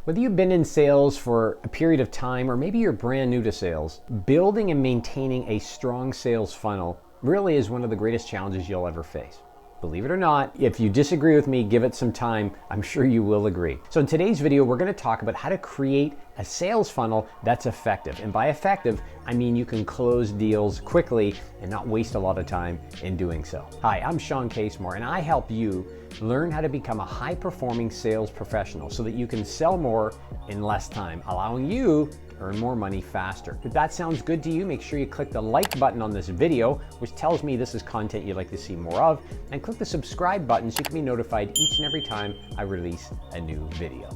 Whether you've been in sales for a period of time or maybe you're brand new to sales, building and maintaining a strong sales funnel really is one of the greatest challenges you'll ever face. Believe it or not, if you disagree with me, give it some time. I'm sure you will agree. So in today's video, we're going to talk about how to create a sales funnel that's effective. And by effective, I mean you can close deals quickly and not waste a lot of time in doing so. Hi, I'm Shawn Casemore, and I help you learn how to become a high-performing sales professional so that you can sell more in less time, allowing you to earn more money faster. If that sounds good to you, make sure you click the like button on this video, which tells me this is content you'd like to see more of, and click the subscribe button so you can be notified each and every time I release a new video.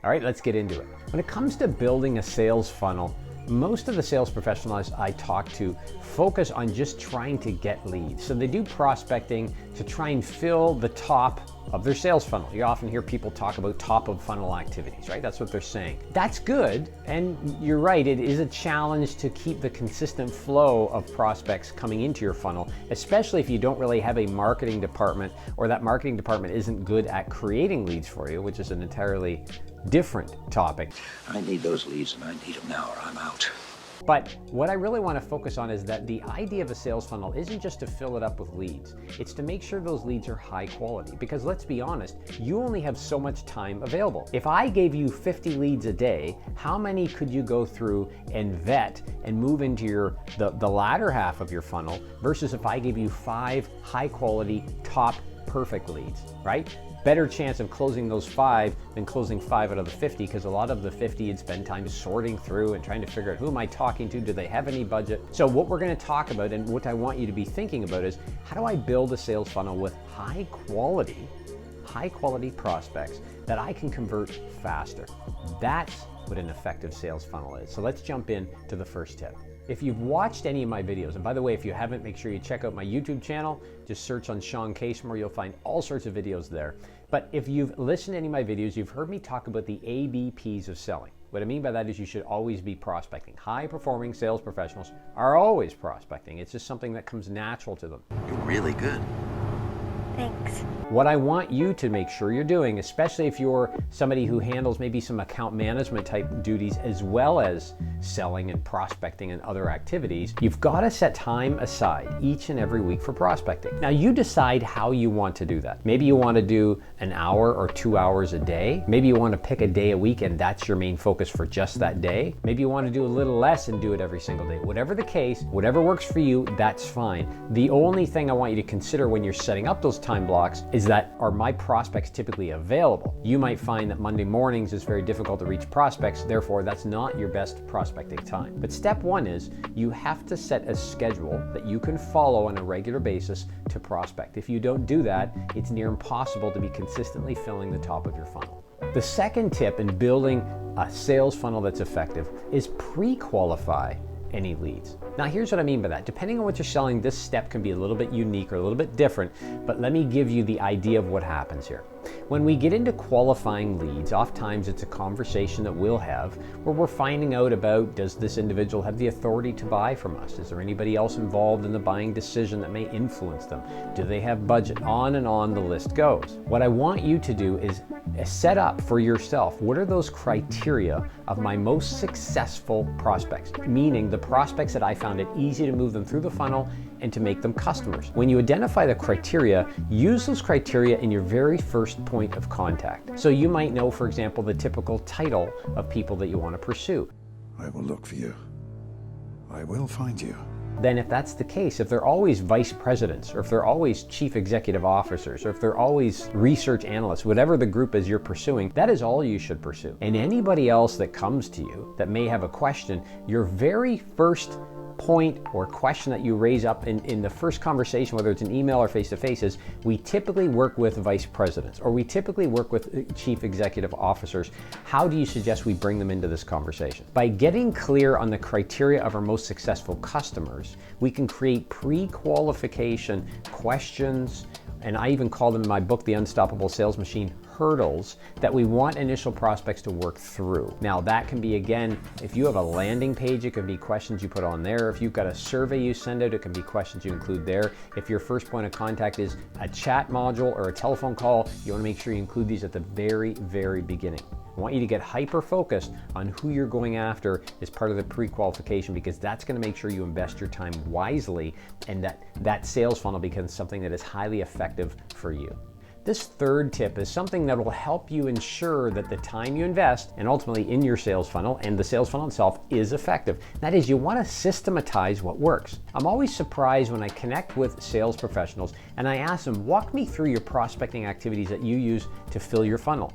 All right, let's get into it. When it comes to building a sales funnel, most of the sales professionals I talk to focus on just trying to get leads. So they do prospecting to try and fill the top of their sales funnel. You often hear people talk about top of funnel activities, right? That's what they're saying. That's good, and you're right, it is a challenge to keep the consistent flow of prospects coming into your funnel, especially if you don't really have a marketing department or that marketing department isn't good at creating leads for you, which is an entirely different topic. I need those leads and I need them now or I'm out. But what I really want to focus on is that the idea of a sales funnel isn't just to fill it up with leads. It's to make sure those leads are high quality, because let's be honest, you only have so much time available. If I gave you 50 leads a day, how many could you go through and vet and move into the latter half of your funnel versus if I gave you 5 high quality, top perfect leads, right? Better chance of closing those 5 than closing 5 out of the 50, because a lot of the 50 you'd spend time sorting through and trying to figure out who am I talking to, do they have any budget? So what we're going to talk about and what I want you to be thinking about is how do I build a sales funnel with high quality prospects that I can convert faster. That's what an effective sales funnel is. So let's jump in to the first tip. If you've watched any of my videos, and by the way, if you haven't, make sure you check out my YouTube channel. Just search on Shawn Casemore, you'll find all sorts of videos there. But if you've listened to any of my videos, you've heard me talk about the ABPs of selling. What I mean by that is you should always be prospecting. High-performing sales professionals are always prospecting. It's just something that comes natural to them. You're really good. Thanks. What I want you to make sure you're doing, especially if you're somebody who handles maybe some account management type duties as well as selling and prospecting and other activities, you've got to set time aside each and every week for prospecting. Now you decide how you want to do that. Maybe you want to do an hour or 2 hours a day. Maybe you want to pick a day a week and that's your main focus for just that day. Maybe you want to do a little less and do it every single day. Whatever the case, whatever works for you, that's fine. The only thing I want you to consider when you're setting up those time blocks is that, are my prospects typically available? You might find that Monday mornings is very difficult to reach prospects, therefore that's not your best prospecting time. But step one is you have to set a schedule that you can follow on a regular basis to prospect. If you don't do that, it's near impossible to be consistently filling the top of your funnel. The second tip in building a sales funnel that's effective is pre-qualify any leads. Now here's what I mean by that. Depending on what you're selling, this step can be a little bit unique or a little bit different, but let me give you the idea of what happens here. When we get into qualifying leads, oftentimes it's a conversation that we'll have where we're finding out about, does this individual have the authority to buy from us? Is there anybody else involved in the buying decision that may influence them? Do they have budget? On and on the list goes. What I want you to do is set up for yourself, what are those criteria of my most successful prospects? Meaning the prospects that I found it easy to move them through the funnel and to make them customers. When you identify the criteria, use those criteria in your very first point of contact. So you might know, for example, the typical title of people that you want to pursue. I will look for you. I will find you. Then if that's the case, if they're always vice presidents, or if they're always chief executive officers, or if they're always research analysts, whatever the group is you're pursuing, that is all you should pursue. And anybody else that comes to you that may have a question, your very first point or question that you raise up in the first conversation, whether it's an email or face-to-face, is we typically work with vice presidents or we typically work with chief executive officers. How do you suggest we bring them into this conversation? By getting clear on the criteria of our most successful customers, we can create pre-qualification questions, and I even call them in my book, The Unstoppable Sales Machine, hurdles that we want initial prospects to work through. Now that can be, again, if you have a landing page, it can be questions you put on there. If you've got a survey you send out, it can be questions you include there. If your first point of contact is a chat module or a telephone call, you want to make sure you include these at the very, very beginning. I want you to get hyper-focused on who you're going after as part of the pre-qualification, because that's going to make sure you invest your time wisely and that sales funnel becomes something that is highly effective for you. This third tip is something that will help you ensure that the time you invest, and ultimately in your sales funnel and the sales funnel itself, is effective. That is, you want to systematize what works. I'm always surprised when I connect with sales professionals and I ask them, walk me through your prospecting activities that you use to fill your funnel.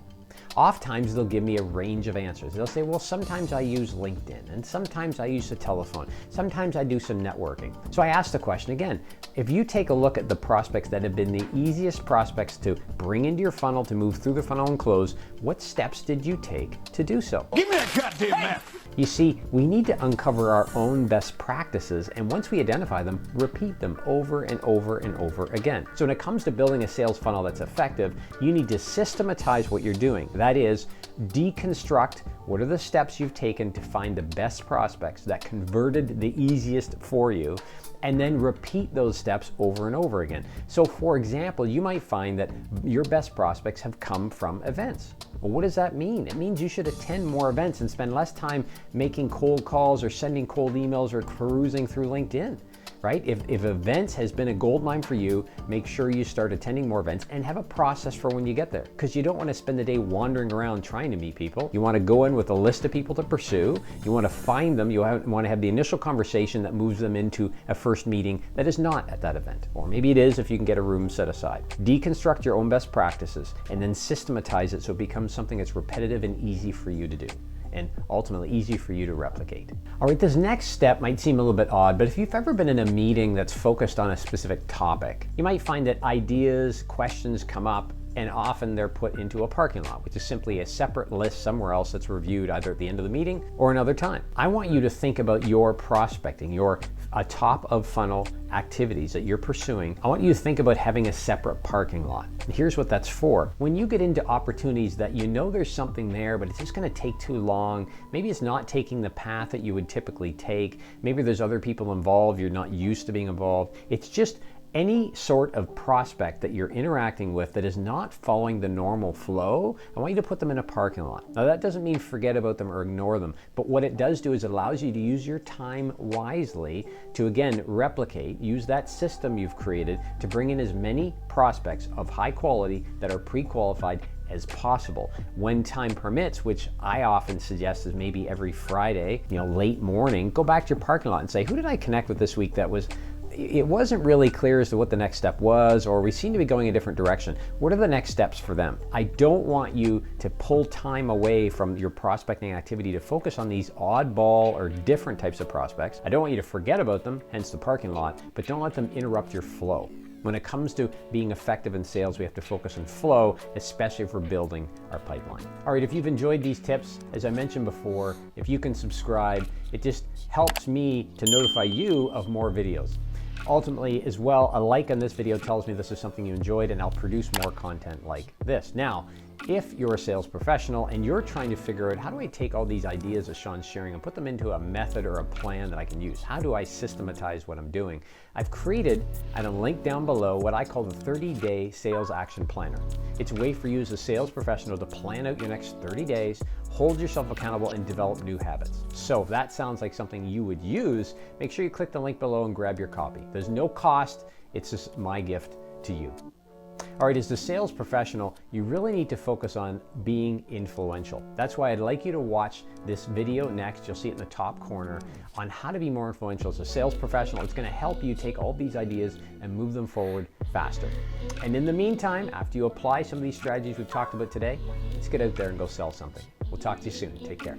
Oftentimes they'll give me a range of answers. They'll say, well, sometimes I use LinkedIn, and sometimes I use the telephone. Sometimes I do some networking. So I ask the question again, if you take a look at the prospects that have been the easiest prospects to bring into your funnel, to move through the funnel and close, what steps did you take to do so? Give me that goddamn map! You see, we need to uncover our own best practices, and once we identify them, repeat them over and over and over again. So when it comes to building a sales funnel that's effective, you need to systematize what you're doing. That is, deconstruct what are the steps you've taken to find the best prospects that converted the easiest for you, and then repeat those steps over and over again. So for example, you might find that your best prospects have come from events. Well, what does that mean? It means you should attend more events and spend less time making cold calls or sending cold emails or perusing through LinkedIn, right? If events has been a gold mine for you, make sure you start attending more events and have a process for when you get there, because you don't want to spend the day wandering around trying to meet people. You want to go in with a list of people to pursue. You want to find them. You want to have the initial conversation that moves them into a first meeting that is not at that event. Or maybe it is if you can get a room set aside. Deconstruct your own best practices and then systematize it so it becomes something that's repetitive and easy for you to do, and ultimately easy for you to replicate. All right, this next step might seem a little bit odd, but if you've ever been in a meeting that's focused on a specific topic, you might find that ideas, questions come up, and often they're put into a parking lot, which is simply a separate list somewhere else that's reviewed either at the end of the meeting or another time. I want you to think about your prospecting, your top of funnel activities that you're pursuing. I want you to think about having a separate parking lot. And here's what that's for. When you get into opportunities that you know there's something there, but it's just going to take too long, maybe it's not taking the path that you would typically take, maybe there's other people involved, you're not used to being involved, it's just any sort of prospect that you're interacting with that is not following the normal flow, I want you to put them in a parking lot. Now that doesn't mean forget about them or ignore them, but what it does do is it allows you to use your time wisely to, again, replicate, use that system you've created to bring in as many prospects of high quality that are pre-qualified as possible. When time permits, which I often suggest is maybe every Friday, late morning, go back to your parking lot and say, who did I connect with this week that it wasn't really clear as to what the next step was, or we seem to be going a different direction. What are the next steps for them? I don't want you to pull time away from your prospecting activity to focus on these oddball or different types of prospects. I don't want you to forget about them, hence the parking lot, but don't let them interrupt your flow. When it comes to being effective in sales, we have to focus on flow, especially if we're building our pipeline. All right, if you've enjoyed these tips, as I mentioned before, if you can subscribe, it just helps me to notify you of more videos. Ultimately, as well, a like on this video tells me this is something you enjoyed, and I'll produce more content like this. Now, if you're a sales professional and you're trying to figure out, how do I take all these ideas that Shawn's sharing and put them into a method or a plan that I can use? How do I systematize what I'm doing? I've created, at a link down below, what I call the 30-day sales action planner. It's a way for you as a sales professional to plan out your next 30 days, hold yourself accountable, and develop new habits. So if that sounds like something you would use, make sure you click the link below and grab your copy. There's no cost, it's just my gift to you. All right, as the sales professional, you really need to focus on being influential. That's why I'd like you to watch this video next. You'll see it in the top corner on how to be more influential as a sales professional. It's going to help you take all these ideas and move them forward faster. And in the meantime, after you apply some of these strategies we've talked about today, let's get out there and go sell something. We'll talk to you soon. Take care.